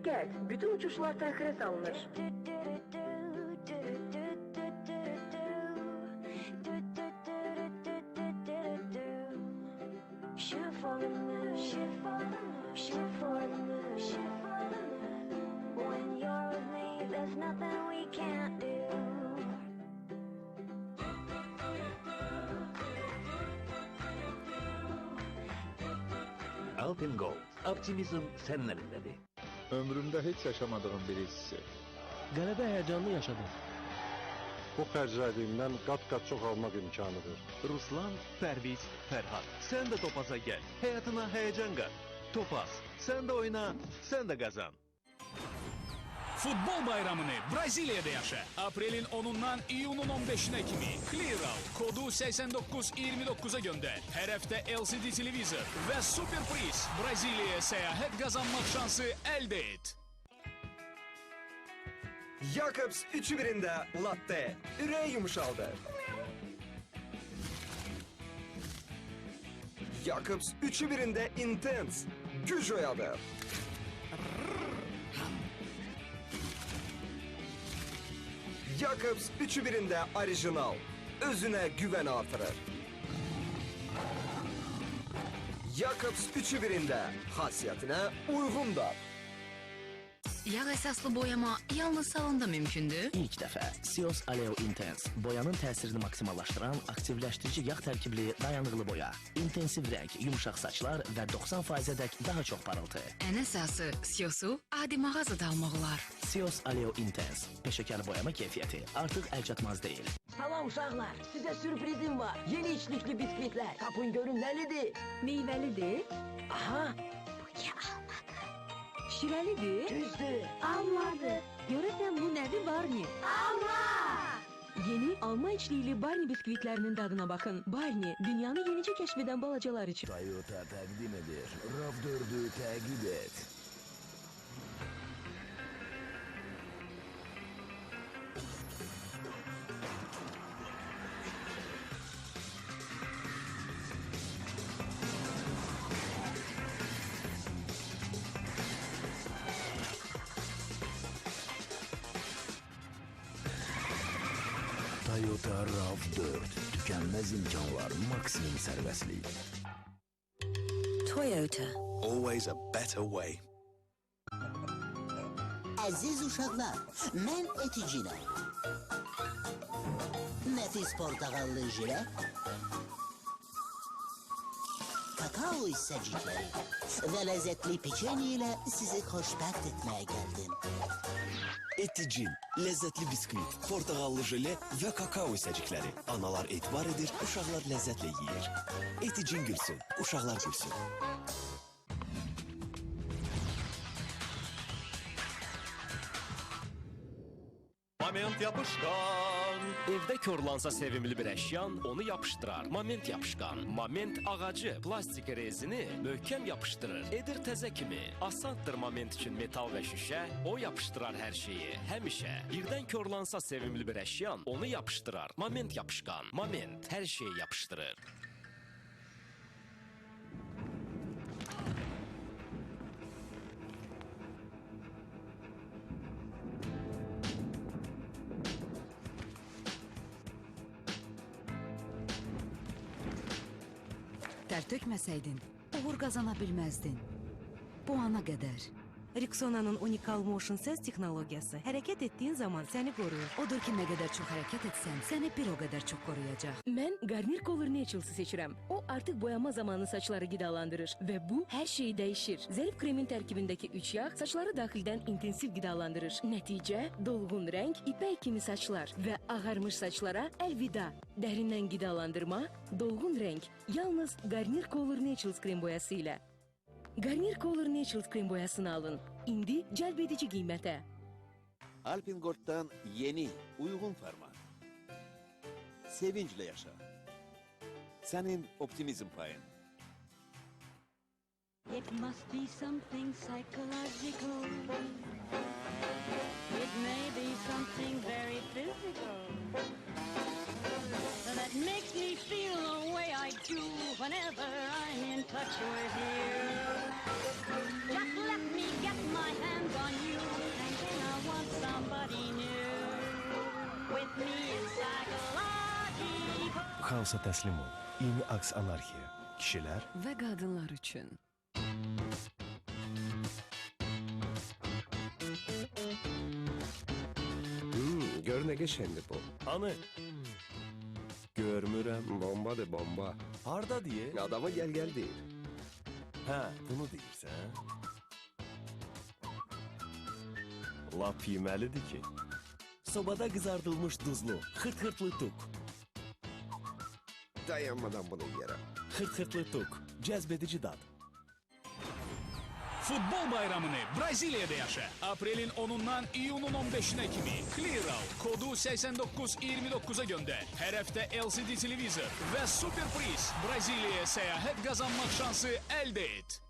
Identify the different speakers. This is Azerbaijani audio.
Speaker 1: Dikkat! Bütün uçuşlar tehire salınır.
Speaker 2: Shoot for the moon, shoot for the moon, shoot for the moon, shoot for the moon. When you're with me, there's nothing we can't do.
Speaker 3: Alpin Gold, optimizm senin elindedir.
Speaker 4: Ömrümdə heç yaşamadığım bir hissi.
Speaker 5: Qələbə həyəcanlı yaşadım.
Speaker 6: Bu xərclədiyimdən qat-qat çox almaq imkanıdır.
Speaker 7: Ruslan, Pərviz, Fərhad. Sən də Topaz'a gəl. Həyatına həyəcan qat. Topaz, sən də oyna, sən də qazan.
Speaker 8: Futbol bayramını Braziliyada yaşa. Aprelin 10'undan iyunun 15'ine kimi Clearal kodu 8929'a gönder. Her hafta LCD televizor ve super priz Brezilya'ya seyahat kazanmak şansı elde et.
Speaker 9: Jacobs 3'ü birinde latte. Üreği yumuşaldı. Jacobs 3'ü birinde intense. Güç oyadı. Jacobs 3'ü birinde orijinal. Özüne güven artırır. Jacobs 3'ü birinde xasiyyətinə uyğundur.
Speaker 10: Yağ əsaslı boyama yalnız salonda mümkündür.
Speaker 5: İlk dəfə Sios Aleo Intense boyanın təsirini maksimallaşdıran aktivləşdirici yağ tərkibli dayanıqlı boya. İntensiv rəng, yumuşaq saçlar və 90%-ədək daha çox parıltı.
Speaker 10: Ən əsası Sios'u adi mağazada almaq olar.
Speaker 5: Sios Aleo Intense peşəkar boyama keyfiyyəti artıq əlçatmaz deyil.
Speaker 1: Salam uşaqlar, size sürprizim var. Yeni içlikli biskvitler. Kapın görün nelidir?
Speaker 11: Meyvəlidir.
Speaker 1: Aha,
Speaker 11: Şirəlidir.
Speaker 1: düzdür.
Speaker 11: Almadı. Görəsən bu nədir Barney?
Speaker 1: Alma!
Speaker 11: Yeni alma içlikli Barney biskvitlərinin dadına bakın. Barney, dünyanı yenice keşfeden balacalar için.
Speaker 3: Toyota təqdim edir. RAV4'ü təqib et. Toyota RAV4, tükənməz imkanlar, maksimum sərbəstlik.
Speaker 10: Toyota.
Speaker 3: Always a better way.
Speaker 12: Əziz uşaqlar, mən Eticinəm. Nəfis portağallı jilə, kakao hissəcikləri və ləzzətli peçeni ilə sizi xoşbəxt etməyə gəldim.
Speaker 3: Eticin, lezzetli bisküvit, portakallı jöle ve kakao hissəcikləri. Analar etibar edir, uşaqlar ləzzətlə yeyir. Eticin gülsün, uşaqlar gülsün.
Speaker 7: Moment yapışkan. Evdə körlansa sevimli bir əşyan onu yapışdırar. Moment yapışkan. Moment ağacı plastik rezini möhkəm yapışdırır. Edir təzə kimi. Asandır moment üçün metal və şüşə. O yapışdırar hər şeyi, həmişə. Birdən körlansa sevimli bir əşyan onu yapışdırar. Moment yapışkan. Moment hər şeyi yapışdırır.
Speaker 10: Tər tökməsəydin, uğur qazana bilməzdin. Bu ana qədər.
Speaker 11: Rexona'nın unikal motion sense texnologiyası hərəkət etdiyin zaman səni qoruyur.
Speaker 10: Odur ki, nə qədər çox hərəkət etsən, səni bir o qədər çox qoruyacaq.
Speaker 11: Mən Garnier Color Naturals'ı seçirəm. O artıq boyama zamanı saçları qidalandırır və bu hər şeyi dəyişir. Zərif kremin tərkibindəki 3 yağ saçları daxildən intensiv qidalandırır. Nəticə, dolğun rəng, ipək kimi saçlar və ağarmış saçlara əlvida. Dərindən qidalandırma, dolğun rəng yalnız Garnier Color Naturals krem boyası ilə. Garnier Color Naturals krem boyasını alın. İndi cəlb edici qiymətə.
Speaker 13: Alpin Gold'dan yeni, uygun format. Sevinçle yaşa. Senin optimizm payın.
Speaker 2: It must be something psychological. It may be something very physical that makes me feel the way I do whenever I'm in touch with you. Just let me get my hands on you, and then I want somebody new. With me it's psychological.
Speaker 3: Xaosa təslim ol. İyni aks anarxiya. Kişilər
Speaker 10: Və qadınlar üçün.
Speaker 6: Gör nə qəşəngdir bu.
Speaker 3: Anı. Görmürəm.
Speaker 6: Bombadır, bomba.
Speaker 3: Harda deyir?
Speaker 6: Adama gəl deyir.
Speaker 3: Hə, bunu deyirsən. Lap yeməlidir ki. Sobada qızardılmış duzlu, xırt-xırtlı tuk.
Speaker 6: Dayanmadan bunu yiyərəm.
Speaker 3: Xırt-xırtlı tuk. Cəzbedici dad.
Speaker 8: Futbol bayramını Braziliyada yaşa. Aprelin 10'undan iyunun 15'ine kimi Clearal kodu 8929'a gönder. Her hafta LCD televizor ve Super Priz Brezilya'ya seyahat kazanmak şansı elde et.